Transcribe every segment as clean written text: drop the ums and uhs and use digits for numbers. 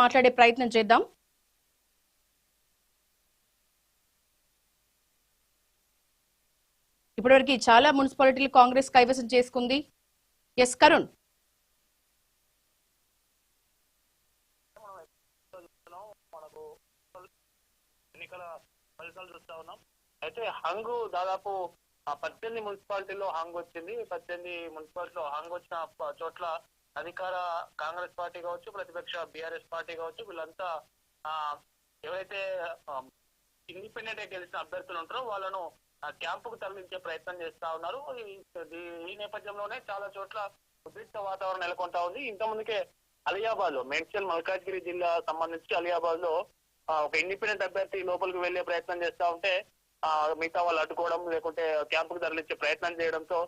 మాట్లాడే ప్రయత్నం చేద్దాం. ఇప్పటివరకు చాలా మున్సిపాలిటీలు కాంగ్రెస్ కైవసం చేసుకుంది. ఎస్ కరుణ్. మనకు ఎన్నికల ఫలితాలు చూస్తా ఉన్నాం. అయితే హంగు దాదాపు 18 మున్సిపాలిటీలో హంగ్ వచ్చింది. 18 మున్సిపాలిటీలో హంగ్ వచ్చిన చోట్ల అధికార కాంగ్రెస్ పార్టీ కావచ్చు, ప్రతిపక్ష బీఆర్ఎస్ పార్టీ కావచ్చు, వీళ్ళంతా ఎవరైతే ఇండిపెండెంట్ గా గెలిచిన అభ్యర్థులు ఉంటారో వాళ్ళను క్యాంపుకు తరలించే ప్రయత్నం చేస్తా ఉన్నారు. ఈ నేపథ్యంలోనే చాలా చోట్ల ఉద్రిక్త వాతావరణం నెలకొంటా ఉంది. ఇంతకుముందుకే అలియాబాద్ లో, మేడ్చల్ మల్కాజ్గిరి జిల్లా సంబంధించి అలియాబాద్ లో ఒక ఇండిపెండెంట్ అభ్యర్థి లోపలికి వెళ్లే ప్రయత్నం చేస్తా ఉంటే మిగతా వాళ్ళు అడ్డుకోవడం, లేకుంటే క్యాంపుకు తరలించే ప్రయత్నం చేయడంతో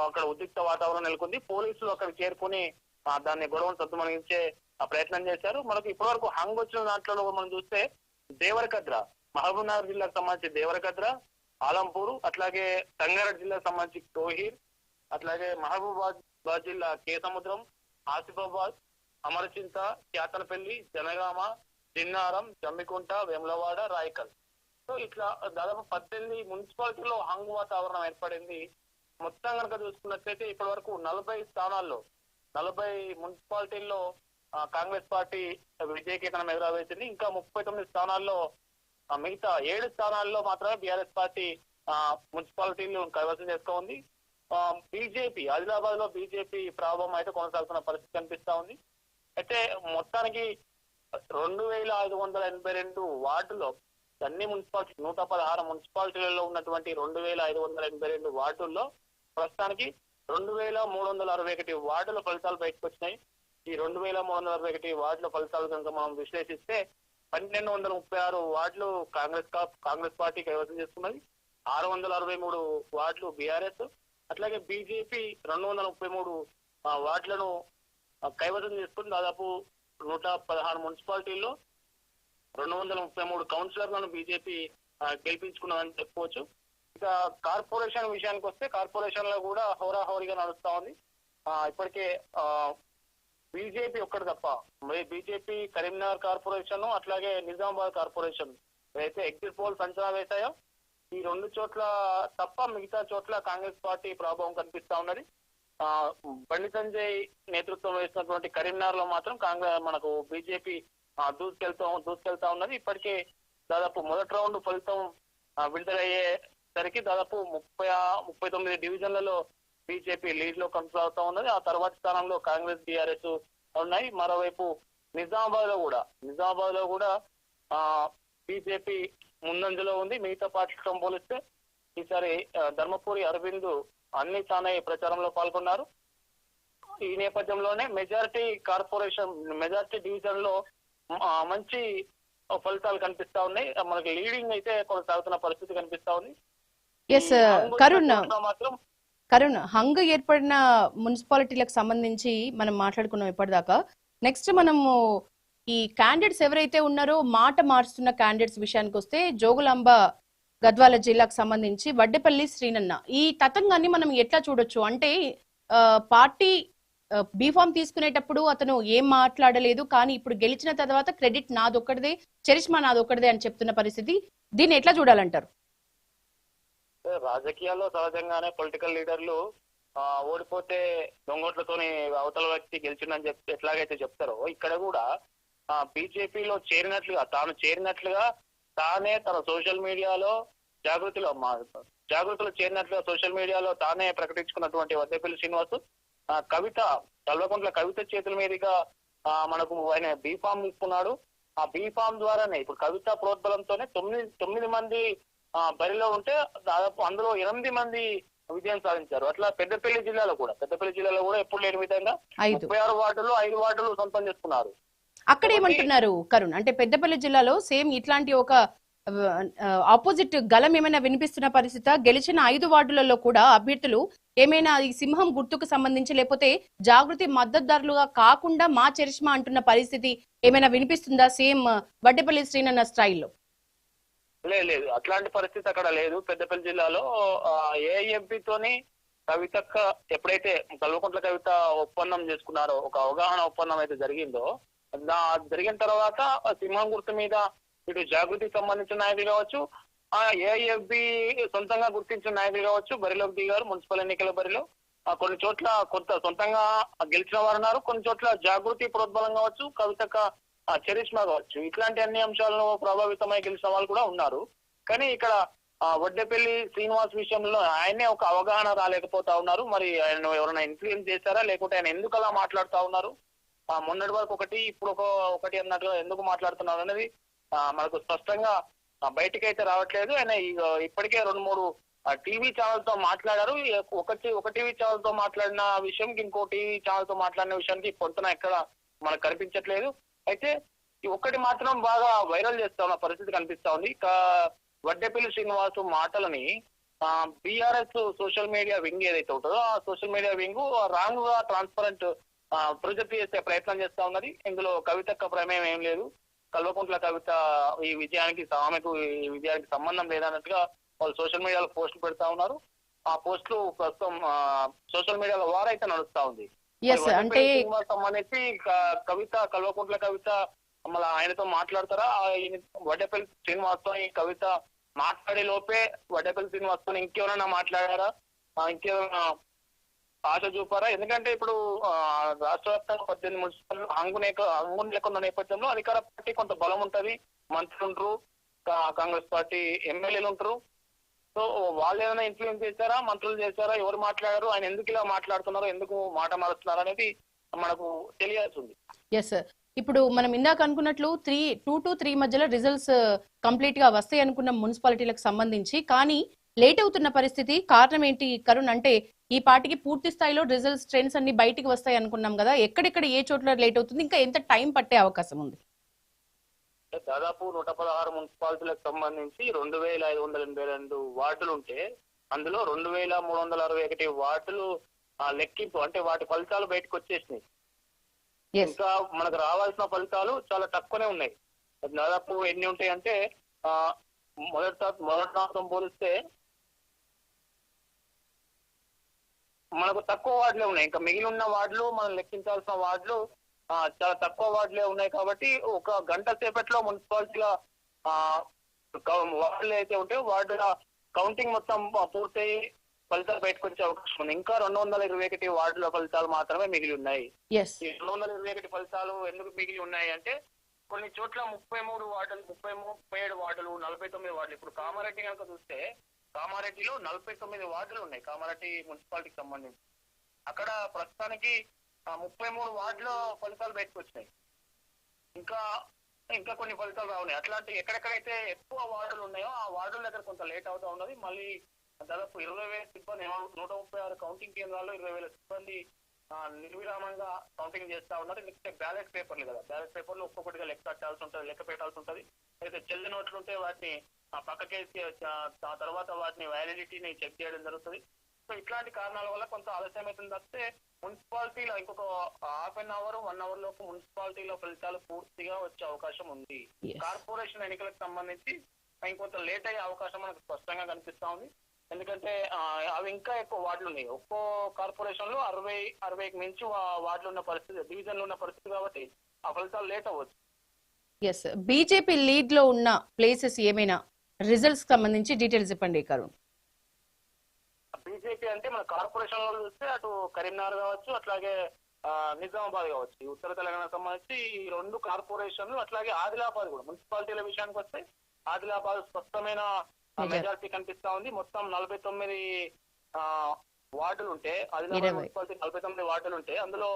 అక్కడ ఉద్రిక్త వాతావరణం నెలకొంది. పోలీసులు అక్కడ చేరుకుని దాన్ని గొడవను సద్దుమణించే ప్రయత్నం చేశారు. మనకు ఇప్పటివరకు హంగ్ వచ్చిన దాంట్లో మనం చూస్తే దేవరకద్ర, మహబూబ్ నగర్ జిల్లాకు సంబంధించి దేవరకద్ర, ఆలంపూర్, అట్లాగే సంగారెడ్డి జిల్లాకు సంబంధించి కోహీర్, అట్లాగే మహబూబాబాద్ జిల్లా కేసముద్రం, ఆసిఫాబాద్, అమరచింత, క్యాతనపల్లి, జనగామ, జిన్నారం, జమ్మికుంట, వేములవాడ, రాయకల్. సో ఇట్లా దాదాపు 18 మున్సిపాలిటీలో హంగు వాతావరణం ఏర్పడింది. మొత్తం కనుక చూసుకున్నట్లయితే ఇప్పటి వరకు 40 స్థానాల్లో 40 మున్సిపాలిటీల్లో కాంగ్రెస్ పార్టీ విజయకేతనం ఎదురవేసింది. ఇంకా 39 స్థానాల్లో, మిగతా 7 స్థానాల్లో మాత్రమే బీఆర్ఎస్ పార్టీ మున్సిపాలిటీలు కైవసం చేసుకోంది. బీజేపీ ఆదిలాబాద్ లో బీజేపీ ప్రభావం అయితే కొనసాగుతున్న పరిస్థితి కనిపిస్తా ఉంది. అయితే మొత్తానికి 2582 వార్డులో అన్ని మున్సిపాలిటీ 116 మున్సిపాలిటీలలో ఉన్నటువంటి 2582 వార్డుల్లో ప్రస్తుతానికి 2361 వార్డుల ఫలితాలు బయటకు వచ్చినాయి. ఈ 2361 వార్డుల ఫలితాలు కనుక మనం విశ్లేషిస్తే 1236 వార్డులు కాంగ్రెస్ పార్టీ కైవసం చేసుకున్నది, 663 వార్డులు బీఆర్ఎస్, అట్లాగే బీజేపీ 233 వార్డులను కైవసం చేసుకుని దాదాపు 116 మున్సిపాలిటీల్లో 233 కౌన్సిలర్లను బీజేపీ గెలిపించుకున్నదని చెప్పుకోవచ్చు. ఇక కార్పొరేషన్ విషయానికి వస్తే కార్పొరేషన్ లో కూడా హోరాహోరీగా నడుస్తా ఉంది. ఇప్పటికే బీజేపీ ఒక్కటి తప్ప బీజేపీ కరీంనగర్ కార్పొరేషన్, అట్లాగే నిజామాబాద్ కార్పొరేషన్ అయితే ఎగ్జిట్ పోల్స్ అంచనా వేశాయో ఈ 2 చోట్ల తప్ప మిగతా చోట్ల కాంగ్రెస్ పార్టీ ప్రభావం కనిపిస్తా ఉన్నది. బండి సంజయ్ నేతృత్వం వేసినటువంటి కరీంనగర్ లో మాత్రం మనకు బీజేపీ దూసుకెళ్తా ఉన్నది. ఇప్పటికే దాదాపు మొదటి రౌండ్ ఫలితం విడుదలయ్యేసరికి దాదాపు 39 డివిజన్లలో బీజేపీ లీడ్ లో కొనసాగుతా ఉన్నది. ఆ తర్వాతి స్థానంలో కాంగ్రెస్, బీఆర్ఎస్ ఉన్నాయి. మరోవైపు నిజామాబాద్ లో కూడా బీజేపీ ముందంజలో ఉంది. మిగతా పార్టీలతో పోలిస్తే ఈసారి ధర్మపురి అరవింద్ అన్ని తానే ప్రచారంలో పాల్గొన్నారు. ఈ నేపథ్యంలోనే మెజారిటీ డివిజన్ లో మంచి ఫలితాలు కనిపిస్తా ఉన్నాయి. మనకి లీడింగ్ అయితే కొనసాగుతున్న పరిస్థితి కనిపిస్తా ఉంది. కరుణ్, హంగ్ ఏర్పడిన మున్సిపాలిటీలకు సంబంధించి మనం మాట్లాడుకున్నాం ఇప్పటిదాకా. నెక్స్ట్ మనము ఈ క్యాండిడేట్స్ ఎవరైతే ఉన్నారో మాట మార్చుతున్న క్యాండిడేట్స్ విషయానికి వస్తే జోగులాంబ గద్వాల జిల్లాకు సంబంధించి వడ్డేపల్లి శ్రీనన్న, ఈ తతంగాన్ని మనం ఎట్లా చూడొచ్చు అంటే పార్టీ బీఫామ్ తీసుకునేటప్పుడు అతను ఏం మాట్లాడలేదు, కానీ ఇప్పుడు గెలిచిన తర్వాత క్రెడిట్ నాదొక్కడిదే, చరిష్మా నాదొక్కడిదే అని చెప్తున్న పరిస్థితి, దీన్ని ఎట్లా చూడాలంటారు? రాజకీయాల్లో సహజంగానే పొలిటికల్ లీడర్లు ఓడిపోతే దొంగోట్లతోని అవతల వ్యక్తి గెలిచిందని చెప్పి ఎట్లాగైతే చెప్తారో ఇక్కడ కూడా బీజేపీలో చేరినట్లుగా తానే తన సోషల్ మీడియాలో జాగృతిలో చేరినట్లుగా సోషల్ మీడియాలో తానే ప్రకటించుకున్నటువంటి వడ్డేపల్లి శ్రీనివాస్ కల్వకుంట్ల కవిత చేతుల మీదుగా మనకు ఆయన బీఫామ్ తీసుకున్నాడు. ఆ బీఫామ్ ద్వారానే ఇప్పుడు కవిత ప్రోద్బలంతోనే 9 మంది బరిలో ఉంటే దాదాపు అందులో 8 మంది విజయం సాధించారు. అట్లా పెద్దపల్లి జిల్లాలో కూడా ఎప్పుడు లేని విధంగా 36 వార్డులు 5 వార్డులు సొంతం చేసుకున్నారు. అక్కడ ఏమంటున్నారు కరుణ్ అంటే పెద్దపల్లి జిల్లాలో సేమ్ ఇట్లాంటి ఒక ఆపోజిట్ గలం ఏమైనా వినిపిస్తున్న పరిస్థితి, గెలిచిన 5 వార్డులలో కూడా అభ్యర్థులు ఏమైనా ఈ సింహం గుర్తుకు సంబంధించి లేకపోతే జాగృతి మద్దతుదారులుగా కాకుండా మా చరిష్మా అంటున్న పరిస్థితి ఏమైనా వినిపిస్తుందా సేమ్ వడ్డేపల్లి శ్రీనన్న స్టైల్లో? లేదు, అట్లాంటి పరిస్థితి అక్కడ లేదు. పెద్దపల్లి జిల్లాలో ఏఐఎంపీతోని కవితక్క ఎప్పుడైతే కల్వకుంట్ల కవిత ఒప్పందం చేసుకున్నారో, ఒక అవగాహన ఒప్పందం అయితే జరిగిందో, జరిగిన తర్వాత సింహం గుర్తు మీద ఇటు జాగృతికి సంబంధించిన నాయకులు కావచ్చు, ఏఐఎఫ్బి సొంతంగా గుర్తించిన నాయకులు కావచ్చు బరిలోకి దిగారు మున్సిపల్ ఎన్నికల బరిలో. కొన్ని చోట్ల కొంత సొంతంగా గెలిచిన వారు ఉన్నారు, కొన్ని చోట్ల జాగృతి ప్రోద్బలం కావచ్చు, కవితక చరిష్మా కావచ్చు, ఇట్లాంటి అన్ని అంశాలను ప్రభావితమై గెలిచిన వాళ్ళు కూడా ఉన్నారు. కానీ ఇక్కడ వడ్డేపల్లి శ్రీనివాస్ విషయంలో ఆయనే ఒక అవగాహన రాలేకపోతా ఉన్నారు. మరి ఆయన ఎవరైనా ఇన్ఫ్లుయెన్స్ చేశారా, లేకుంటే ఆయన ఎందుకు అలా మాట్లాడుతా ఉన్నారు, మొన్నటి వరకు ఒకటి ఇప్పుడు ఒకటి అన్నట్టుగా ఎందుకు మాట్లాడుతున్నారు అనేది మనకు స్పష్టంగా బయటికి అయితే రావట్లేదు. ఆయన ఇప్పటికే 2-3 టీవీ ఛానల్ తో మాట్లాడారు. ఒక టీవీ ఛానల్ తో మాట్లాడిన విషయంకి ఇంకో టీవీ ఛానల్ తో మాట్లాడిన విషయానికి పొంతన ఎక్కడ మనకు కనిపించట్లేదు. అయితే ఈ ఒక్కటి మాత్రం బాగా వైరల్ చేస్తా ఉన్న పరిస్థితి కనిపిస్తా ఉంది. వడ్డేపల్లి శ్రీనివాసు మాటలని బీఆర్ఎస్ సోషల్ మీడియా వింగ్ ఏదైతే ఉంటుందో ఆ సోషల్ మీడియా వింగ్ రాంగ్ గా ట్రాన్స్పరెంట్ ప్రొజెక్ట్ చేసే ప్రయత్నం చేస్తా ఉన్నది. ఇందులో కవితక్క ప్రమేయం ఏం లేదు, కల్వకుంట్ల కవిత ఈ విజయానికి సంబంధం లేదన్నట్టుగా వాళ్ళు సోషల్ మీడియాలో పోస్టులు పెడతా ఉన్నారు. ఆ పోస్టులు ప్రస్తుతం సోషల్ మీడియాలో వారైతే నడుస్తా ఉంది. అంటే సంబంధించి కల్వకుంట్ల కవిత మళ్ళీ ఆయనతో మాట్లాడతారా, వడ్డేపల్లి శ్రీనివాస్తో ఈ కవిత మాట్లాడే లోపే వడ్డేపల్లి శ్రీనివాస్తో ఇంకెవరైనా మాట్లాడారా, ఇంకెవరైనా ఆశ చూపారా? ఎందుకంటే ఇప్పుడు రాష్ట్ర వ్యాప్తంగా 18 మున్సిపల్ హంగు లేకున్న నేపథ్యంలో అధికార పార్టీ కొంత బలం ఉంటది, మంత్రులు ఉంటారు, కాంగ్రెస్ పార్టీ ఎమ్మెల్యేలు ఉంటారు. సో వాళ్ళు ఏదైనా ఇన్ఫ్లుయెన్స్ చేశారా, మంత్రులు చేశారా, ఎవరు మాట్లాడారు, ఆయన ఎందుకు ఇలా మాట్లాడుతున్నారో, ఎందుకు మాట మారుతున్నారు అనేది మనకు తెలియాల్సి ఉంది. ఎస్, ఇప్పుడు మనం ఇందాక అనుకున్నట్లు 2 to 3 మధ్యలో రిజల్ట్స్ కంప్లీట్ గా వస్తాయి అనుకున్న మున్సిపాలిటీలకు సంబంధించి, కానీ లేట్ అవుతున్న పరిస్థితి కారణం ఏంటి కరుణ్? అంటే ఈ పార్టీకి పూర్తి స్థాయిలో రిజల్ట్స్ ట్రెండ్స్ అన్ని బయటికి వస్తాయి అనుకున్నాం కదా, ఎక్కడెక్కడ ఏ చోట్ల లేట్ అవుతుంది, ఇంకా ఎంత టైం పట్టే అవకాశం ఉంది? దాదాపు 116 మున్సిపాలిటీలకు సంబంధించి 2582 వార్డులు ఉంటే అందులో 2361 వార్డులు లెక్కింపు అంటే వాటి ఫలితాలు బయటకు వచ్చేసినాయి. ఇంకా మనకు రావాల్సిన ఫలితాలు చాలా తక్కువనే ఉన్నాయి. దాదాపు ఎన్ని ఉంటాయి అంటే మొదటి సంవత్సరం పోలిస్తే మనకు తక్కువ వార్డులే ఉన్నాయి. ఇంకా మిగిలి ఉన్న వార్డులు మనం లెక్కించాల్సిన వార్డులు చాలా తక్కువ వార్డులే ఉన్నాయి. కాబట్టి ఒక గంట సేపట్లో మున్సిపాలిటీల వార్డులు అయితే ఉంటే వార్డుల కౌంటింగ్ మొత్తం పూర్తయి ఫలితాలు బయటకు వచ్చే అవకాశం ఉంది. ఇంకా 221 వార్డుల ఫలితాలు మాత్రమే మిగిలి ఉన్నాయి. ఈ 221 ఫలితాలు ఎందుకు మిగిలి ఉన్నాయి అంటే కొన్ని చోట్ల 33 వార్డులు, 37 వార్డులు, 49 వార్డులు. ఇప్పుడు కామారెడ్డి కనుక చూస్తే కామారెడ్డిలో 49 వార్డులు ఉన్నాయి. కామారెడ్డి మున్సిపాలిటీకి సంబంధించి అక్కడ ప్రస్తుతానికి 33 వార్డుల ఫలితాలు బయటకు వచ్చినాయి. ఇంకా కొన్ని ఫలితాలు రావున్నాయి. అట్లాంటి ఎక్కడెక్కడైతే ఎక్కువ వార్డులు ఉన్నాయో ఆ వార్డుల దగ్గర కొంత లేట్ అవుతా ఉన్నది. మళ్ళీ దాదాపు 20,000 సిబ్బంది 136 కౌంటింగ్ కేంద్రాల్లో 20,000 సిబ్బంది నిర్విరామంగా కౌంటింగ్ చేస్తా ఉన్నారు. ఎందుకంటే బ్యాలెట్ పేపర్లు కదా, బ్యాలెట్ పేపర్లు ఒక్కొక్కటిగా లెక్క పెట్టాల్సి ఉంటుంది, లెక్క పెట్టాల్సి ఉంటుంది. అయితే చెల్లి నోట్లు ఉంటే వాటిని పక్కకేసి ఆ తర్వాత వాటిని వ్యాలిడిటీని చెక్ చేయడం జరుగుతుంది. సో ఇట్లాంటి కారణాల వల్ల కొంత ఆలస్యం అవుతుంది. తప్పితే మున్సిపాలిటీలో ఇంకొక హాఫ్ అన్ అవర్ 1 అవర్ లోపు మున్సిపాలిటీలో ఫలితాలు పూర్తిగా వచ్చే అవకాశం ఉంది. కార్పొరేషన్ ఎన్నికలకు సంబంధించి ఇంకొంత లేట్ అయ్యే అవకాశం మనకు స్పష్టంగా కనిపిస్తా ఉంది. ఎందుకంటే అవి ఇంకా ఎక్కువ వార్డులు ఉన్నాయి. ఒక్కో కార్పొరేషన్ లో 60-65కి మించి వార్డులు ఉన్న పరిస్థితి, డివిజన్లు ఉన్న పరిస్థితి. కాబట్టి ఆ ఫలితాలు లేట్ అవ్వచ్చు. ఎస్, బీజేపీ లీడ్ లో ఉన్న ప్లేసెస్ ఏమైనా రిజల్ట్స్ సంబంధించి డీటెయిల్స్ చెప్పండి కరుణ్. బీజేపీ అంటే మన కార్పొరేషన్ లో చూస్తే అటు కరీంనగర్ కావచ్చు, అట్లాగే నిజామాబాద్ కావచ్చు, ఈ ఉత్తర తెలంగాణ సంబంధించి ఈ 2 కార్పొరేషన్లు, అట్లాగే ఆదిలాబాద్ కూడా. మున్సిపాలిటీల విషయానికి వస్తే ఆదిలాబాద్ స్పష్టమైన మెజారిటీ కనిపిస్తా ఉంది. మొత్తం 49 వార్డులు ఉంటే, ఆదిలాబాద్ మున్సిపాలిటీ 49 వార్డులు ఉంటే అందులో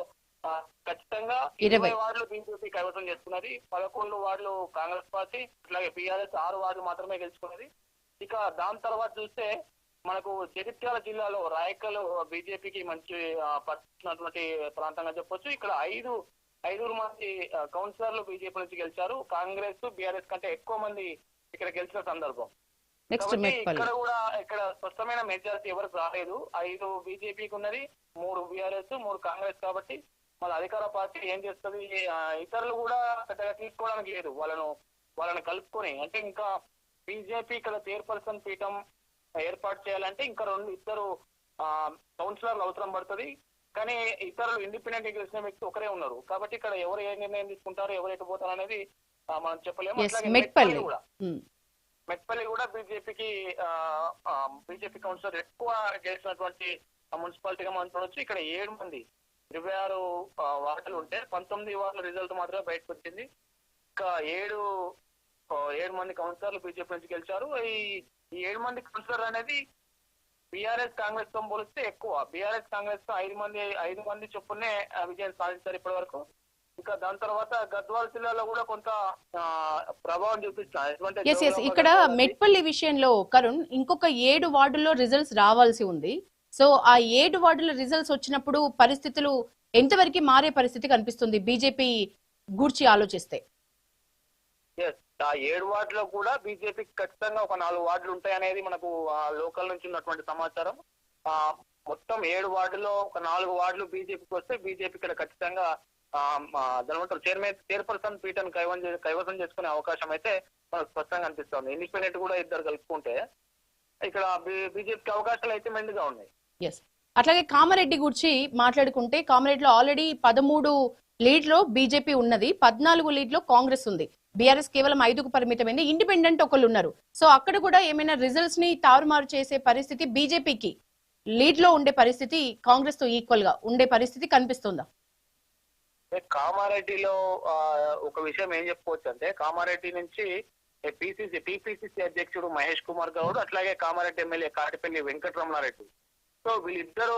ఖచ్చితంగా 20 వార్డులు బీజేపీ కైవసం చేసుకున్నది, 11 వార్డులు కాంగ్రెస్ పార్టీ, అట్లాగే బీఆర్ఎస్ 6 వార్డులు మాత్రమే గెలుచుకున్నది. ఇక దాని తర్వాత చూస్తే మనకు జగిత్యాల జిల్లాలో రాయకల్ బీజేపీకి మంచి పట్టినటువంటి ప్రాంతంగా చెప్పొచ్చు. ఇక్కడ 5 మంది కౌన్సిలర్లు బీజేపీ నుంచి గెలిచారు. కాంగ్రెస్ బీఆర్ఎస్ కంటే ఎక్కువ మంది ఇక్కడ గెలిచిన సందర్భం. ఇక్కడ స్పష్టమైన మెజారిటీ ఎవరికి రాలేదు. 5 బీజేపీకి ఉన్నది, 3 బీఆర్ఎస్, 3 కాంగ్రెస్. కాబట్టి మన అధికార పార్టీ ఏం చేస్తుంది, ఇతరులు కూడా పెద్దగా తీసుకోవడానికి లేదు. వాళ్ళని కలుపుకొని, అంటే ఇంకా బీజేపీ ఇక్కడ చైర్పర్సన్ పీఠం ఏర్పాటు చేయాలంటే ఇంకా 2 కౌన్సిలర్లు అవసరం పడుతుంది. కానీ ఇతరులు ఇండిపెండెంట్ గెలిచిన వ్యక్తి ఒకరే ఉన్నారు. కాబట్టి ఇక్కడ ఎవరు ఏ నిర్ణయం తీసుకుంటారో ఎవరు ఎటు పోతారు అనేది మనం చెప్పలేము. అట్లాగే మెట్పల్లి కూడా బీజేపీ కౌన్సిలర్ ఎక్కువ గెలిచినటువంటి మున్సిపాలిటీగా మనం చూడొచ్చు. ఇక్కడ 7 మంది 26 వార్డులు ఉంటే 19 వార్డుల రిజల్ట్ మాత్రమే బయటకు వచ్చింది. ఇంకా 7 మంది కౌన్సిలర్లు బీజేపీ నుంచి గెలిచారు. ఈ 7 మంది కౌన్సిలర్ అనేది బీఆర్ఎస్ కాంగ్రెస్ తో పోలిస్తే ఎక్కువ. బీఆర్ఎస్ కాంగ్రెస్ తో 5 మంది చొప్పునే విజయం సాధించారు ఇప్పటి వరకు. ఇంకా దాని తర్వాత గద్వాల్ జిల్లాలో కూడా కొంత ప్రభావం చూపిస్తారు. ఇక్కడ మెట్పల్లి విషయంలో కరుణ్ ఇంకొక 7 వార్డుల్లో రిజల్ట్స్ రావాల్సి ఉంది. సో ఆ 7 వార్డుల రిజల్ట్స్ వచ్చినప్పుడు పరిస్థితులు ఎంతవరకు మారే పరిస్థితి కనిపిస్తుంది బీజేపీ గూర్చి ఆలోచిస్తే? ఆ 7 వార్డులో కూడా బీజేపీకి ఖచ్చితంగా ఒక 4 వార్డులు ఉంటాయనేది మనకు లోకల్ నుంచి ఉన్నటువంటి సమాచారం. మొత్తం 7 వార్డులో ఒక 4 వార్డులు బీజేపీకి వస్తే బీజేపీ ఇక్కడ ఖచ్చితంగా చైర్పర్సన్ పీఠను కైవసం చేసుకునే అవకాశం అయితే మనకు స్పష్టంగా అనిపిస్తుంది. ఇండిపెండెంట్ కూడా 2 కలుపుకుంటే ఇక్కడ బీజేపీకి అవకాశాలు అయితే మెండుగా ఉన్నాయి. అట్లాగే కామారెడ్డి గురించి మాట్లాడుకుంటే కామారెడ్డిలో ఆల్రెడీ 13 లీడ్ లో బీజేపీ ఉన్నది, 14 లీడ్ లో కాంగ్రెస్ ఉంది. బీఆర్ఎస్ కేవలం 5కు పరిమితమైంది. ఇండిపెండెంట్ ఒకళ్ళు ఉన్నారు. సో అక్కడ కూడా ఏమైనా రిజల్ట్స్ ని తారుమారు చేసే పరిస్థితి బీజేపీకి లీడ్ లో ఉండే పరిస్థితి కాంగ్రెస్ తో ఈక్వల్ గా ఉండే పరిస్థితి కనిపిస్తుందా? కామారెడ్డిలో ఒక విషయం ఏం చెప్పుకోవచ్చు అంటే, కామారెడ్డి నుంచి టీపీసీసీ అధ్యక్షుడు మహేష్ కుమార్ గౌడ్, అట్లాగే కామారెడ్డి ఎమ్మెల్యే కాటిపల్లి వెంకటరమణారెడ్డి. సో వీళ్ళిద్దరు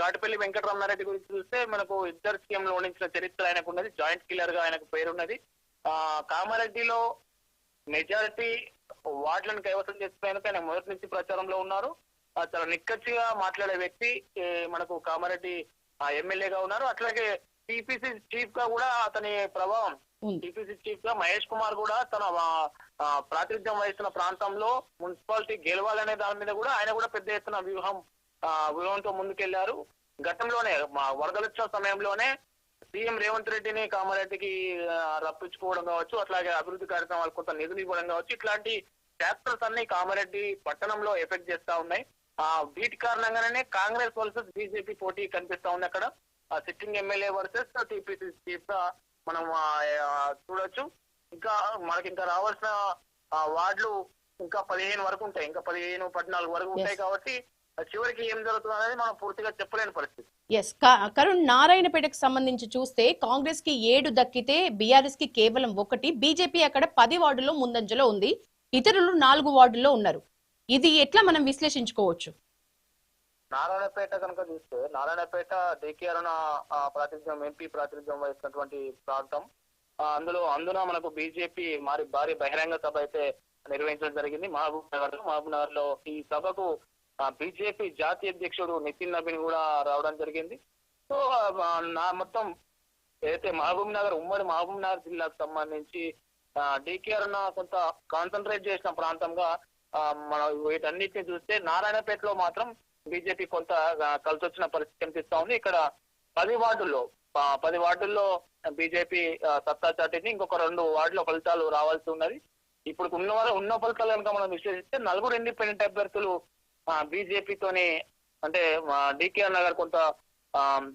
కాటిపల్లి వెంకటరమణారెడ్డి గురించి చూస్తే మనకు ఇద్దరు సీఎం లో ఓడించిన చరిత్ర ఆయనకు ఉన్నది. జాయింట్ కిల్లర్ గా ఆయనకు పేరున్నది. కామారెడ్డిలో మెజారిటీ వార్డులను కైవసం చేసుకునేందుకు ఆయన మొదటి నుంచి ప్రచారంలో ఉన్నారు. చాలా నిక్కచ్చిగా మాట్లాడే వ్యక్తి మనకు కామారెడ్డి ఎమ్మెల్యేగా ఉన్నారు. అట్లాగే టీపీసీ చీఫ్ గా కూడా అతని ప్రభావం, టీపీసీ చీఫ్ గా మహేష్ కుమార్ కూడా తన ప్రాతినిధ్యం వహిస్తున్న ప్రాంతంలో మున్సిపాలిటీ గెలవాలనే దాని మీద కూడా ఆయన కూడా పెద్ద ఎత్తున వ్యూహంతో ముందుకెళ్లారు. గతంలోనే వరదలొచ్చిన సమయంలోనే సీఎం రేవంత్ రెడ్డిని కామారెడ్డికి రప్పించుకోవడం కావచ్చు, అట్లాగే అభివృద్ధి కార్యక్రమాలకు కొంత నిధులు ఇవ్వడం కావచ్చు, ఇట్లాంటి ఫ్యాక్టర్స్ అన్ని కామారెడ్డి పట్టణంలో ఎఫెక్ట్ చేస్తా ఉన్నాయి. వీటి కారణంగానే కాంగ్రెస్ వర్సెస్ బీజేపీ పోటీ కనిపిస్తా ఉంది. అక్కడ sitting MLA versus TPC chief గా మనం చూడొచ్చు. ఇంకా మనకి ఇంకా రావాల్సిన వార్డులు ఇంకా 15 వరకు ఉంటాయి, ఇంకా 15-14 వరకు ఉంటాయి. కాబట్టి చివరికి ఏం జరుగుతుంది అనేది మనం పూర్తిగా చెప్పలేని పరిస్థితి. కరుణ్, నారాయణపేటకు సంబంధించి చూస్తే కాంగ్రెస్ కి 7 దక్కితే బీఆర్ఎస్ కి కేవలం 1. బీజేపీ అక్కడ 10 వార్డుల్లో ముందంజలో ఉంది, ఇతరులు 4 వార్డుల్లో ఉన్నారు. ఇది ఎట్లా మనం విశ్లేషించుకోవచ్చు? నారాయణపేట కనుక చూస్తే, నారాయణపేట డీకేఆర్ ప్రాతినిధ్యం, ఎంపీ ప్రాతినిధ్యం వహిస్తున్నటువంటి ప్రాంతం. అందున మనకు బీజేపీ భారీ బహిరంగ సభ అయితే నిర్వహించడం జరిగింది మహబూబ్ నగర్ లో. ఈ సభకు బీజేపీ జాతీయ అధ్యక్షుడు నితిన్ నబీన్ కూడా రావడం జరిగింది. సో మొత్తం ఏదైతే ఉమ్మడి మహబూబ్ నగర్ జిల్లాకు సంబంధించి డీకేఆర్ కొంత కాన్సన్ట్రేట్ చేసిన ప్రాంతంగా మనం వీటన్నిటిని చూస్తే నారాయణపేటలో మాత్రం బీజేపీ కొంత కలిసి వచ్చిన పరిస్థితి కనిపిస్తా ఉంది. ఇక్కడ 10 వార్డుల్లో బీజేపీ సత్తా చాటింది. ఇంకొక 2 వార్డుల ఫలితాలు రావాల్సి ఉన్నది. ఇప్పుడు ఉన్న ఫలితాలు కనుక మనం విశ్లేషిస్తే 4 ఇండిపెండెంట్ అభ్యర్థులు బీజేపీతోని, అంటే డీకేఆర్ నగర్ కొంత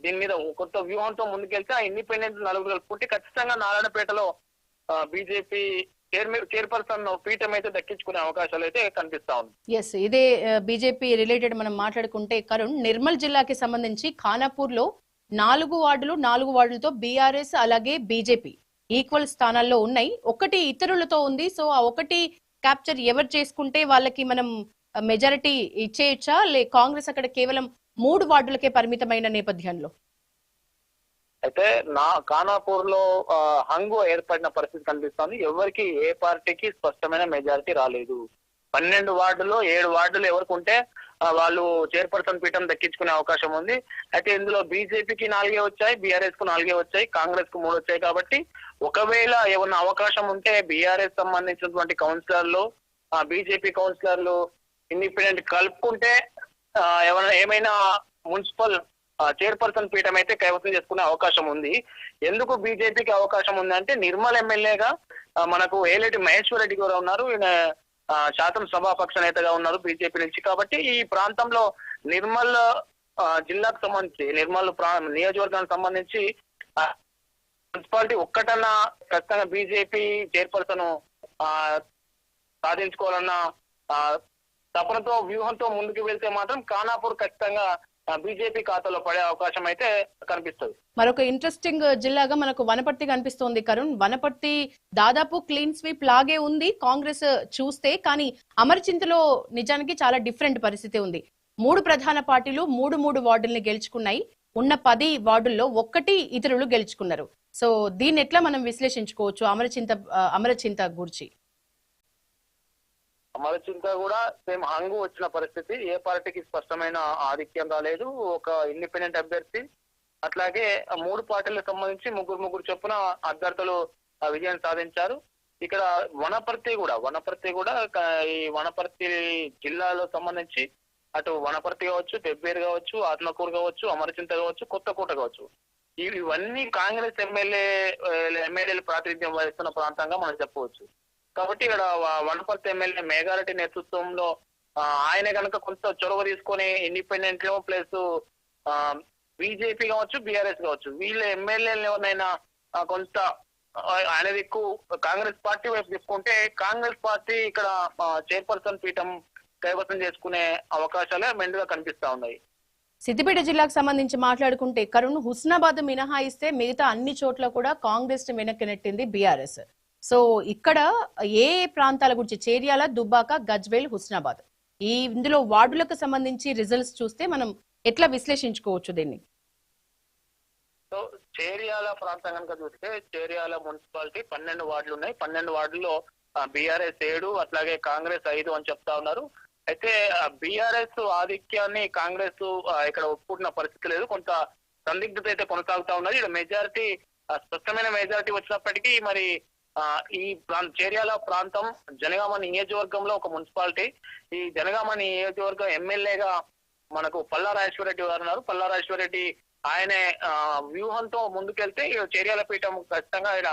దీని మీద కొంత వ్యూహంతో ముందుకెళ్తే ఆ ఇండిపెండెంట్ 4 కలుపుకుంటే ఖచ్చితంగా నారాయణపేటలో బీజేపీ చైర్పర్సన్ పీఠం అయితే దక్కించుకునే అవకాశాలు అయితే కనిపిస్తా ఉంది. ఇదే బీజేపీ రిలేటెడ్ మనం మాట్లాడుకుంటే కరుణ్, నిర్మల్ జిల్లాకి సంబంధించి ఖానాపూర్ లో 4 వార్డులతో బీఆర్ఎస్ అలాగే బీజేపీ ఈక్వల్ స్థానాల్లో ఉన్నాయి. 1 ఇతరులతో ఉంది. సో ఆ 1 క్యాప్చర్ ఎవరు చేసుకుంటే వాళ్ళకి మనం మెజారిటీ ఇచ్చేయచ్చా? కాంగ్రెస్ అక్కడ కేవలం 3 వార్డులకే పరిమితమైన నేపథ్యంలో అయితే ఖానాపూర్ లో హంగు ఏర్పడిన పరిస్థితి కనిపిస్తోంది. ఎవరికి ఏ పార్టీకి స్పష్టమైన మెజారిటీ రాలేదు. 12 వార్డులో 7 వార్డులు ఎవరికి ఉంటే వాళ్ళు చైర్పర్సన్ పీఠం దక్కించుకునే అవకాశం ఉంది. అయితే ఇందులో బీజేపీకి 4 వచ్చాయి, బీఆర్ఎస్ కు 4 వచ్చాయి, కాంగ్రెస్ కు 3 వచ్చాయి. కాబట్టి ఒకవేళ ఏమన్నా అవకాశం ఉంటే బీఆర్ఎస్ సంబంధించినటువంటి కౌన్సిలర్లు, బీజేపీ కౌన్సిలర్లు, ఇండిపెండెంట్ కలుపుకుంటే ఏమైనా మున్సిపల్ చైర్పర్సన్ పీఠం అయితే కైవసం చేసుకునే అవకాశం ఉంది. ఎందుకు బీజేపీకి అవకాశం ఉంది అంటే, నిర్మల్ ఎమ్మెల్యేగా మనకు ఏలేటి మహేశ్వర్ రెడ్డి గారు ఉన్నారు. ఈయన శాసన సభాపక్ష నేతగా ఉన్నారు బీజేపీ నుంచి. కాబట్టి ఈ ప్రాంతంలో నిర్మల్ జిల్లాకు సంబంధించి నిర్మల్ నియోజకవర్గానికి సంబంధించి ఆ, మున్సిపాలిటీ ఒక్కటన్నా ఖచ్చితంగా బీజేపీ చైర్పర్సన్ సాధించుకోవాలన్న ఆ, తపనతో వ్యూహంతో ముందుకు వెళ్తే మాత్రం ఖానాపూర్ ఖచ్చితంగా బీజేపీ ఖాతాలో పడే అవకాశం అయితే కనిపిస్తుంది. మరొక ఇంట్రెస్టింగ్ జిల్లాగా మనకు వనపర్తి కనిపిస్తోంది కరుణ్. వనపర్తి దాదాపు క్లీన్ స్వీప్ లాగే ఉంది కాంగ్రెస్ చూస్తే, కానీ అమరచింతలో నిజానికి చాలా డిఫరెంట్ పరిస్థితి ఉంది. 3 ప్రధాన పార్టీలు 3 వార్డుల్ని గెలుచుకున్నాయి. ఉన్న 10 వార్డుల్లో ఒక్కటి ఇతరులు గెలుచుకున్నారు. సో దీన్ని ఎట్లా మనం విశ్లేషించుకోవచ్చు అమరచింత గురించి? అమరచింత కూడా సేమ్ హంగు వచ్చిన పరిస్థితి. ఏ పార్టీకి స్పష్టమైన ఆధిక్యం రాలేదు. ఒక ఇండిపెండెంట్ అభ్యర్థి, అట్లాగే 3 పార్టీలకు సంబంధించి ముగ్గురు చొప్పున అభ్యర్థులు విజయం సాధించారు. ఇక్కడ వనపర్తి కూడా ఈ వనపర్తి జిల్లాలో సంబంధించి అటు వనపర్తి కావచ్చు, పెబ్బేరు కావచ్చు, ఆత్మకూరు కావచ్చు, అమరచింత కావచ్చు, కొత్తకోట కావచ్చు, ఇవన్నీ కాంగ్రెస్ ఎమ్మెల్యేలు ప్రాతినిధ్యం వహిస్తున్న ప్రాంతంగా మనం చెప్పవచ్చు. కాబట్టి ఇక్కడ వనపర్తి ఎమ్మెల్యే మేఘారెడ్డి నేతృత్వంలో ఆయన కనుక కొంత చొరవ తీసుకొని ఇండిపెండెంట్ లో ప్లస్ బీజేపీ కావచ్చు, బీఆర్ఎస్ కావచ్చు, వీళ్ళ ఎమ్మెల్యేలు ఎవరినైనా కొంత ఆయన దిక్కు కాంగ్రెస్ పార్టీ వైపు తీసుకుంటే కాంగ్రెస్ పార్టీ ఇక్కడ చైర్పర్సన్ పీఠం కైవసం చేసుకునే అవకాశాలే మెండుగా కనిపిస్తా ఉన్నాయి. సిద్దిపేట జిల్లాకు సంబంధించి మాట్లాడుకుంటే కరుణ్, హుస్నాబాద్ మినహాయిస్తే మిగతా అన్ని చోట్ల కూడా కాంగ్రెస్ వెనక్కి నెట్టింది బీఆర్ఎస్. సో ఇక్కడ ఏ ప్రాంతాల గురించి, చేర్యాల, దుబ్బాక, గజ్వేల్, హుస్నాబాద్, ఇందులో వార్డులకు సంబంధించి రిజల్ట్స్ చూస్తే మనం ఎట్లా విశ్లేషించుకోవచ్చు దీన్ని? సో చేర్యాల ప్రాంతం కనుక చూస్తే చేర్యాల మున్సిపాలిటీ 12 వార్డులు ఉన్నాయి. 12 వార్డుల్లో బీఆర్ఎస్ 7, అట్లాగే కాంగ్రెస్ 5 అని చెప్తా ఉన్నారు. అయితే బీఆర్ఎస్ ఆధిక్యాన్ని కాంగ్రెస్ ఇక్కడ ఒప్పుకుంటున్న పరిస్థితి లేదు. కొంత సందిగ్ధత అయితే కొనసాగుతా ఉన్నది. ఇక్కడ మెజారిటీ స్పష్టమైన మెజారిటీ వచ్చినప్పటికీ మరి ఈ చేర్యాల ప్రాంతం జనగామ నియోజకవర్గంలో ఒక మున్సిపాలిటీ. ఈ జనగామ నియోజకవర్గం ఎమ్మెల్యేగా మనకు పల్లా రాజేశ్వరరెడ్డి గారు ఉన్నారు. పల్లా రాజేశ్వరరెడ్డి ఆయనే వ్యూహంతో ముందుకెళ్తే చేర్యాల పీఠం ఖచ్చితంగా ఇక్కడ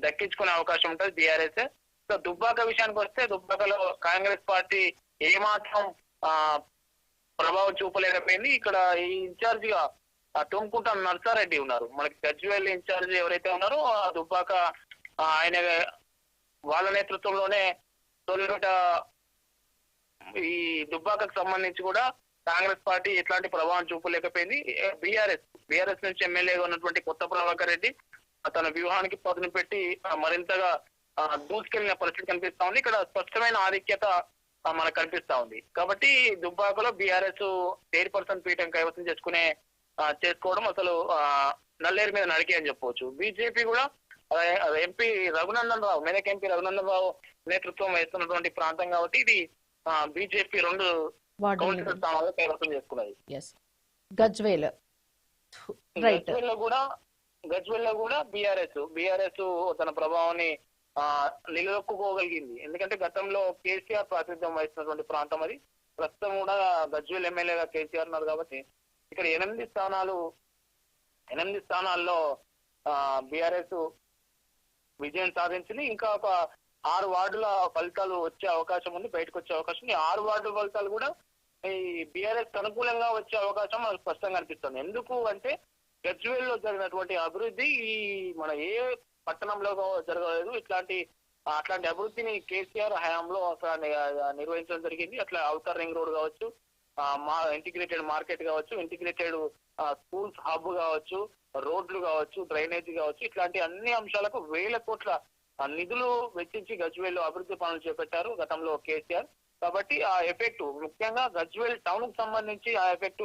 దక్కించుకునే అవకాశం ఉంటుంది బీఆర్ఎస్. సో దుబ్బాక విషయానికి వస్తే దుబ్బాకలో కాంగ్రెస్ పార్టీ ఏమాత్రం ప్రభావం చూపలేకపోయింది. ఇక్కడ ఈ ఇన్ఛార్జ్ గా తుమ్కుంట నర్సారెడ్డి ఉన్నారు. మనకి గజ్వేల్ ఇన్ఛార్జ్ ఎవరైతే ఉన్నారో దుబ్బాక ఆయన వాళ్ళ నేతృత్వంలోనే తొలిట ఈ దుబ్బాకకు సంబంధించి కూడా కాంగ్రెస్ పార్టీ ఎట్లాంటి ప్రభావం చూపలేకపోయింది. బీఆర్ఎస్ నుంచి ఎమ్మెల్యేగా ఉన్నటువంటి కొత్త ప్రభాకర్ రెడ్డి తన వ్యూహానికి పదును పెట్టి మరింతగా దూసుకెళ్లిన పరిస్థితి కనిపిస్తా ఉంది. ఇక్కడ స్పష్టమైన ఆధిక్యత మనకు కనిపిస్తా ఉంది. కాబట్టి దుబ్బాకలో బీఆర్ఎస్ చైర్పర్సన్ పీఠం కైవసం చేసుకోవడం అసలు నల్లేరు మీద నడికే అని చెప్పవచ్చు. బీజేపీ కూడా ఎంపీ రఘునందన్ రావు, మెదక్ ఎంపీ రఘునందన్ రావు నేతృత్వం వహిస్తున్నటువంటి ప్రాంతం కాబట్టి ఇది బీజేపీ 2 కౌన్సిలర్ స్థానాలు కైవసం చేసుకున్నది. గజ్వేల్ లో కూడా బీఆర్ఎస్ తన ప్రభావాన్ని నిలదొక్కుకోగలిగింది. ఎందుకంటే గతంలో కేసీఆర్ ప్రాతినిధ్యం వహిస్తున్నటువంటి ప్రాంతం అది. ప్రస్తుతం కూడా గజ్వేల్ ఎమ్మెల్యేగా కేసీఆర్ ఉన్నారు కాబట్టి ఇక్కడ 8 స్థానాల్లో బీఆర్ఎస్ విజయం సాధించింది. ఇంకా ఒక 6 వార్డుల ఫలితాలు వచ్చే అవకాశం ఉంది, బయటకు వచ్చే అవకాశం ఉంది. 6 వార్డుల ఫలితాలు కూడా ఈ బీఆర్ఎస్ అనుకూలంగా వచ్చే అవకాశం మనకు స్పష్టంగా అనిపిస్తుంది. ఎందుకు అంటే గజ్వేల్ లో జరిగినటువంటి అభివృద్ధి ఈ మన ఏ పట్టణంలో జరగలేదు. అట్లాంటి అభివృద్ధిని కేసీఆర్ హయాంలో నిర్వహించడం జరిగింది. అట్లా ఔటర్ రింగ్ రోడ్ కావచ్చు, ఇంటిగ్రేటెడ్ మార్కెట్ కావచ్చు, ఇంటిగ్రేటెడ్ స్కూల్స్ హబ్ కావచ్చు, రోడ్లు కావచ్చు, డ్రైనేజ్ కావచ్చు, ఇట్లాంటి అన్ని అంశాలకు 1000 కోట్ల నిధులు వెచ్చించి గజ్వేల్ లో అభివృద్ధి పనులు చేపట్టారు గతంలో కేసీఆర్. కాబట్టి ఆ ఎఫెక్ట్ ముఖ్యంగా గజ్వేల్ టౌన్ కు సంబంధించి ఆ ఎఫెక్ట్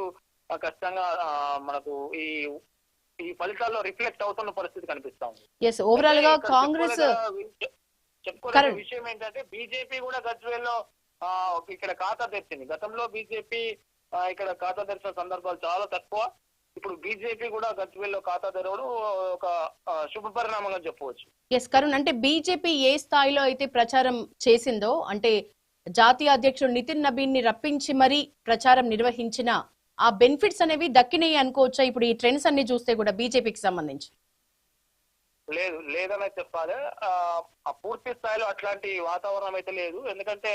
ఖచ్చితంగా మనకు ఈ ఫలితాల్లో రిఫ్లెక్ట్ అవుతున్న పరిస్థితి కనిపిస్తా ఉంది. ఓవరాల్ గా కాంగ్రెస్ చెప్పుకోవాల్సిన విషయం ఏంటంటే బీజేపీ కూడా గజ్వేల్ లో ఇక్కడ ఖాతా తెరిచింది. గతంలో బీజేపీ ఇక్కడ ఖాతా తెరిచిన సందర్భాలు చాలా తక్కువ. ఇప్పుడు బీజేపీ కూడా గజ్వేల్ లో ఖాతా తెరవడం ఒక శుభ పరిణామంగా చెప్పవచ్చు. కరుణ్, అంటే బీజేపీ ఏ స్థాయిలో అయితే ప్రచారం చేసిందో, అంటే జాతీయ అధ్యక్షుడు నితిన్ నబీన్ ని రప్పించి మరీ ప్రచారం నిర్వహించిన ఆ బెనిఫిట్స్ అనేవి దక్కినాయి అనుకోవచ్చా? ఇప్పుడు ఈ ట్రెండ్స్ అన్ని చూస్తే కూడా బీజేపీకి సంబంధించి లేదనే చెప్పాలి. పూర్తి స్థాయిలో అట్లాంటి వాతావరణం అయితే లేదు. ఎందుకంటే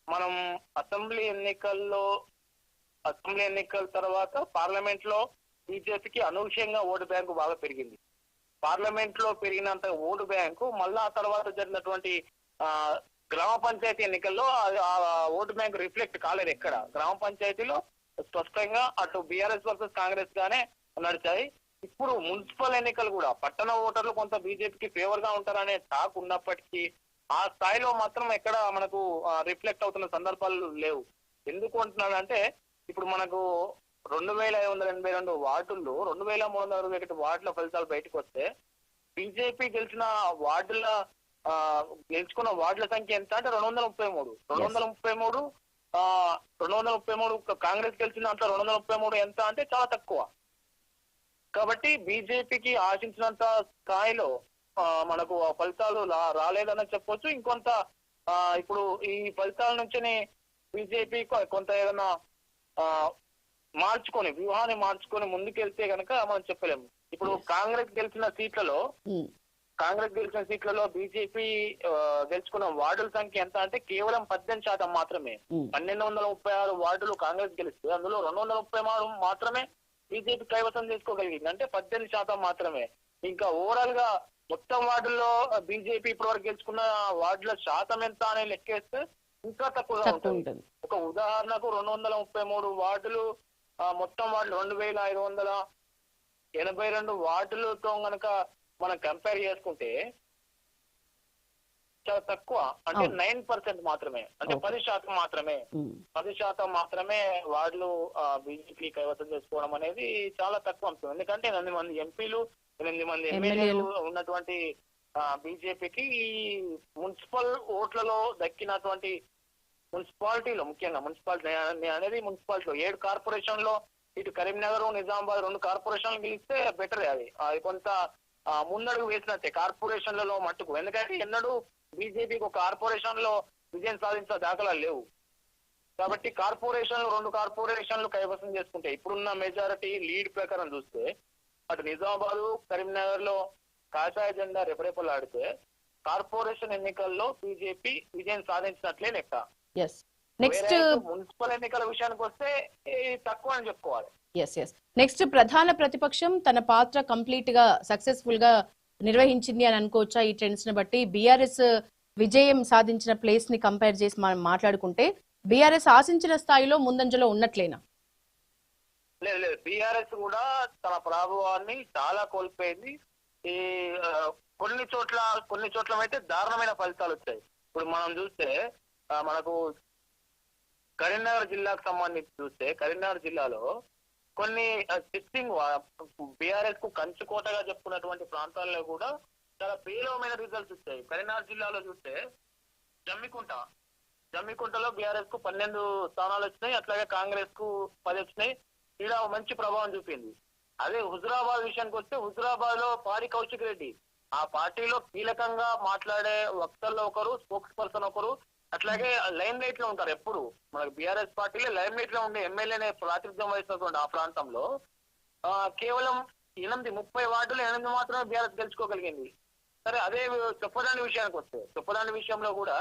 మనం అసెంబ్లీ ఎన్నికల్లో అసెంబ్లీ ఎన్నికల తర్వాత పార్లమెంట్ లో బీజేపీకి అనూహ్యంగా ఓటు బ్యాంకు బాగా పెరిగింది. పార్లమెంట్ లో పెరిగినంత ఓటు బ్యాంకు మళ్ళా ఆ తర్వాత జరిగినటువంటి ఆ గ్రామ పంచాయతీ ఎన్నికల్లో ఆ ఓటు బ్యాంకు రిఫ్లెక్ట్ కాలేదు ఎక్కడ. గ్రామ పంచాయతీలో స్పష్టంగా అటు బీఆర్ఎస్ వర్సెస్ కాంగ్రెస్ గానే నడిచాయి. ఇప్పుడు మున్సిపల్ ఎన్నికలు కూడా పట్టణ ఓటర్లు కొంత బీజేపీకి ఫేవర్ గా ఉంటారనే టాక్ ఉన్నప్పటికీ ఆ స్థాయిలో మాత్రం ఎక్కడ మనకు రిఫ్లెక్ట్ అవుతున్న సందర్భాలు లేవు. ఎందుకు అంటున్నానంటే ఇప్పుడు మనకు 2582 వార్డుల్లో 2361 వార్డుల ఫలితాలు బయటకు వస్తే బీజేపీ గెలిచిన వార్డుల గెలుచుకున్న వార్డుల సంఖ్య ఎంత అంటే 233 కాంగ్రెస్ గెలిచిన దాంట్లో 233 ఎంత అంటే చాలా తక్కువ. కాబట్టి బీజేపీకి ఆశించినంత స్థాయిలో మనకు ఆ ఫలితాలు రాలేదని చెప్పొచ్చు. ఇంకొంత ఇప్పుడు ఈ ఫలితాల నుంచి బీజేపీ కొంత ఏదైనా వ్యూహాన్ని మార్చుకొని ముందుకెళ్తే గనక మనం చెప్పలేము. ఇప్పుడు కాంగ్రెస్ గెలిచిన సీట్లలో బీజేపీ గెలుచుకున్న వార్డుల సంఖ్య ఎంత అంటే కేవలం 18% మాత్రమే. 1236 వార్డులు కాంగ్రెస్ గెలిస్తే అందులో 233 మాత్రమే బీజేపీ కైవసం చేసుకోగలిగింది, అంటే 18% మాత్రమే. ఇంకా ఓవరాల్ గా మొత్తం వార్డుల్లో బీజేపీ ఇప్పటివరకు గెలుచుకున్న వార్డుల శాతం ఎంత అని లెక్కేస్తే ఇంకా తక్కువగా ఉంటుంది. ఒక ఉదాహరణకు 233 వార్డులు మొత్తం వార్డులు 2582 వార్డులతో గనక మనం కంపేర్ చేసుకుంటే చాలా తక్కువ, అంటే 9% మాత్రమే, అంటే 10% మాత్రమే. 10% మాత్రమే వార్డులు బీజేపీ కైవసం చేసుకోవడం అనేది చాలా తక్కువ అంశం. ఎందుకంటే 8 మంది ఎంపీలు 8 మంది ఎమ్మెల్యేలు ఉన్నటువంటి బీజేపీకి ఈ మున్సిపల్ ఓట్లలో దక్కినటువంటి మున్సిపాలిటీలో, ముఖ్యంగా మున్సిపాలిటీ అనేది మున్సిపాలిటీలో 7 కార్పొరేషన్లో ఇటు కరీంనగర్ నిజామాబాద్ 2 కార్పొరేషన్లు గెలిస్తే బెటర్. అది కొంత ముందడుగు వేసినట్టే కార్పొరేషన్లలో మట్టుకు. ఎందుకంటే ఎన్నడూ బీజేపీకి ఒక కార్పొరేషన్ లో విజయం సాధించిన దాఖలాలు లేవు. కాబట్టి 2 కార్పొరేషన్లు కైవసం చేసుకుంటే ఇప్పుడున్న మెజారిటీ లీడ్ ప్రకారం చూస్తే అటు నిజామాబాద్ కరీంనగర్ లో కాషాయ జెండా రెపరెపలాడితే కార్పొరేషన్ ఎన్నికల్లో బీజేపీ విజయం సాధించినట్లే లెక్క. నెక్స్ట్ మున్సిపల్ ఎన్నికల విషయానికి వస్తే తక్కువ అని చెప్పుకోవాలి. నెక్స్ట్ ప్రధాన ప్రతిపక్షం తన పాత్ర కంప్లీట్ గా సక్సెస్ఫుల్ గా నిర్వహించింది అని అనుకోవచ్చా? ఈ ట్రెండ్స్ ని బట్టి బీఆర్ఎస్ విజయం సాధించిన ప్లేస్ ని కంపేర్ చేసి మనం మాట్లాడుకుంటే బీఆర్ఎస్ ఆశించిన స్థాయిలో ముందంజలో ఉన్నట్లేనా? లేదు, బీఆర్ఎస్ కూడా తన ప్రభావాన్ని చాలా కోల్పోయింది. ఈ కొన్ని చోట్ల అయితే దారుణమైన ఫలితాలు వచ్చాయి. ఇప్పుడు మనం చూస్తే మనకు కరీంనగర్ జిల్లాకు సంబంధించి చూస్తే కరీంనగర్ జిల్లాలో కొన్ని సిట్టింగ్ బీఆర్ఎస్ కు కంచుకోటగా చెప్పుకున్నటువంటి ప్రాంతాల్లో కూడా చాలా పేలవమైన రిజల్ట్స్ వచ్చాయి. కరీంనగర్ జిల్లాలో చూస్తే జమ్మికుంటలో బీఆర్ఎస్ కు 12 స్థానాలు వచ్చినాయి, అట్లాగే కాంగ్రెస్ కు 10 వచ్చినాయి. ఇలా మంచి ప్రభావం చూపింది. అదే హుజురాబాద్ విషయానికి వస్తే హుజురాబాద్ లో పాడి కౌశిక్ రెడ్డి ఆ పార్టీలో కీలకంగా మాట్లాడే వక్తల్లో ఒకరు, స్పోక్స్ పర్సన్ ఒకరు, అట్లాగే లైమ్ లైట్ లో ఉంటారు. ఎప్పుడు మనకు బీఆర్ఎస్ పార్టీలో లైమ్ లైట్ లో ఉండే ఎమ్మెల్యేనే ప్రాతినిధ్యం వహిస్తున్నటువంటి ఆ ప్రాంతంలో కేవలం 30 వార్డులు 8 మాత్రమే బీఆర్ఎస్ గెలుచుకోగలిగింది. సరే, అదే చొప్పదండి విషయానికి వస్తే చొప్పదండి విషయంలో కూడా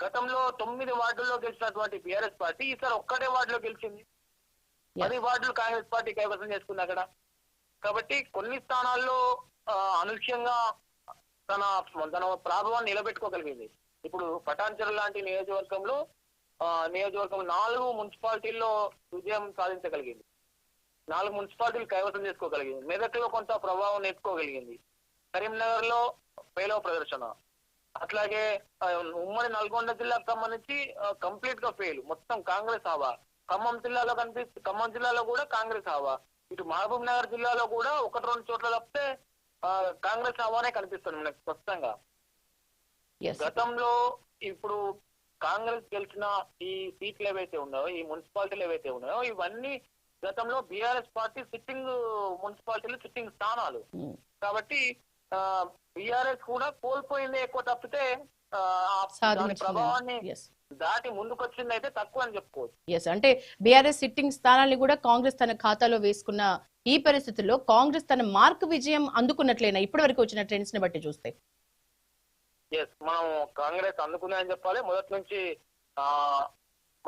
గతంలో 9 వార్డుల్లో గెలిచినటువంటి బీఆర్ఎస్ పార్టీ ఈసారి ఒక్కటే వార్డులో గెలిచింది. 10 వార్డులు కాంగ్రెస్ పార్టీ కైవసం చేసుకుంది అక్కడ. కాబట్టి కొన్ని స్థానాల్లో అనూహ్యంగా తన ప్రభావాన్ని నిలబెట్టుకోగలిగింది. ఇప్పుడు పటాన్చెరు లాంటి నియోజకవర్గం 4 మున్సిపాలిటీల్లో విజయం సాధించగలిగింది. 4 మున్సిపాలిటీలు కైవసం చేసుకోగలిగింది. మెదక్లో కొంత ప్రభావం నేర్చుకోగలిగింది. కరీంనగర్ లో పేలవ ప్రదర్శన, అట్లాగే ఉమ్మడి నల్గొండ జిల్లాకు సంబంధించి కంప్లీట్ గా ఫెయిల్, మొత్తం కాంగ్రెస్ హవా. ఖమ్మం జిల్లాలో కూడా కాంగ్రెస్ హవా. ఇటు మహబూబ్ నగర్ జిల్లాలో కూడా 1-2 చోట్ల తప్పితే కాంగ్రెస్ హవానే కనిపిస్తుంది మనకు స్పష్టంగా. గతంలో ఇప్పుడు కాంగ్రెస్ గెలిచిన ఈ సీట్లు ఏవైతే ఉన్నాయో, ఈ మున్సిపాలిటీలు ఏవైతే ఉన్నాయో, ఇవన్నీ గతంలో బీఆర్ఎస్ పార్టీ సిట్టింగ్ మున్సిపాలిటీలు, సిట్టింగ్ స్థానాలు. కాబట్టి బీఆర్ఎస్ కూడా కోల్పోయింది ఎక్కువ తప్పితే దాని ప్రభావాన్ని దాటి ముందుకొచ్చింది అయితే తక్కువ అని చెప్పుకోవచ్చు. అంటే బీఆర్ఎస్ సిట్టింగ్ స్థానాన్ని కూడా కాంగ్రెస్ తన ఖాతాలో వేసుకున్న ఈ పరిస్థితుల్లో కాంగ్రెస్ తన మార్క్ విజయం అందుకున్నట్లేనా ఇప్పటి వరకు వచ్చిన ట్రెండ్స్ ని బట్టి చూస్తే? మనం కాంగ్రెస్ అందుకుందని చెప్పాలి. మొదటి నుంచి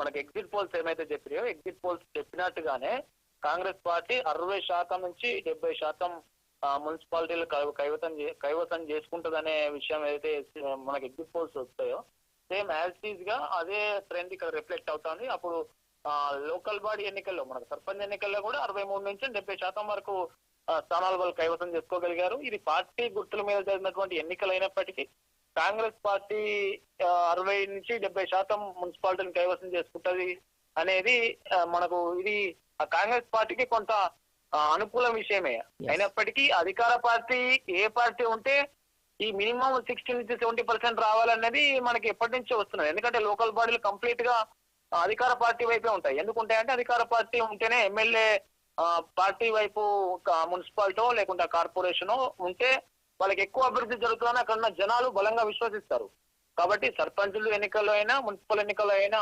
మనకి ఎగ్జిట్ పోల్స్ ఏమైతే చెప్పినాయో ఎగ్జిట్ పోల్స్ చెప్పినట్టుగానే కాంగ్రెస్ పార్టీ 60% నుంచి 70% మున్సిపాలిటీలు కైవసం చేసుకుంటదనే విషయం ఏదైతే మనకి ఎగ్జిట్ పోల్స్ వస్తాయో సేమ్ యాజ్ టీజ్ గా అదే ట్రెండ్ ఇక్కడ రిఫ్లెక్ట్ అవుతుంది. అప్పుడు లోకల్ బాడీ ఎన్నికల్లో మనకు సర్పంచ్ ఎన్నికల్లో కూడా 63 నుంచి 70% వరకు స్థానాలు వాళ్ళు కైవసం చేసుకోగలిగారు. ఇది పార్టీ గుర్తుల మీద జరిగినటువంటి ఎన్నికలు అయినప్పటికీ కాంగ్రెస్ పార్టీ 60 నుంచి 70% మున్సిపాలిటీని కైవసం చేసుకుంటది అనేది మనకు ఇది కాంగ్రెస్ పార్టీకి కొంత అనుకూల విషయమే. అయినప్పటికీ అధికార పార్టీ ఏ పార్టీ ఉంటే ఈ మినిమం 60 నుంచి 70% రావాలనేది మనకి ఎప్పటి నుంచో వస్తున్నది. ఎందుకంటే లోకల్ బాడీలు కంప్లీట్ గా అధికార పార్టీ వైపే ఉంటాయి. ఎందుకుంటాయంటే అధికార పార్టీ ఉంటేనే ఎమ్మెల్యే పార్టీ వైపు మున్సిపాలిటీ లేకుంటే కార్పొరేషన్ ఉంటే వాళ్ళకి ఎక్కువ అభివృద్ధి జరుగుతుందని అక్కడ ఉన్న జనాలు బలంగా విశ్వసిస్తారు. కాబట్టి సర్పంచులు ఎన్నికల్లో అయినా మున్సిపల్ ఎన్నికల్లో అయినా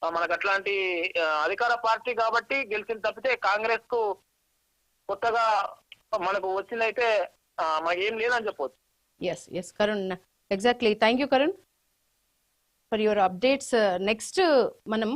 మనకు అట్లాంటి అధికార పార్టీ కాబట్టి గెలిచిన తప్పితే కాంగ్రెస్ కు కొత్తగా మనకు వచ్చిందైతే మనకి ఏం లేదని చెప్పవచ్చు. Yes Karun, exactly. Thank you Karun for your updates. Next మనం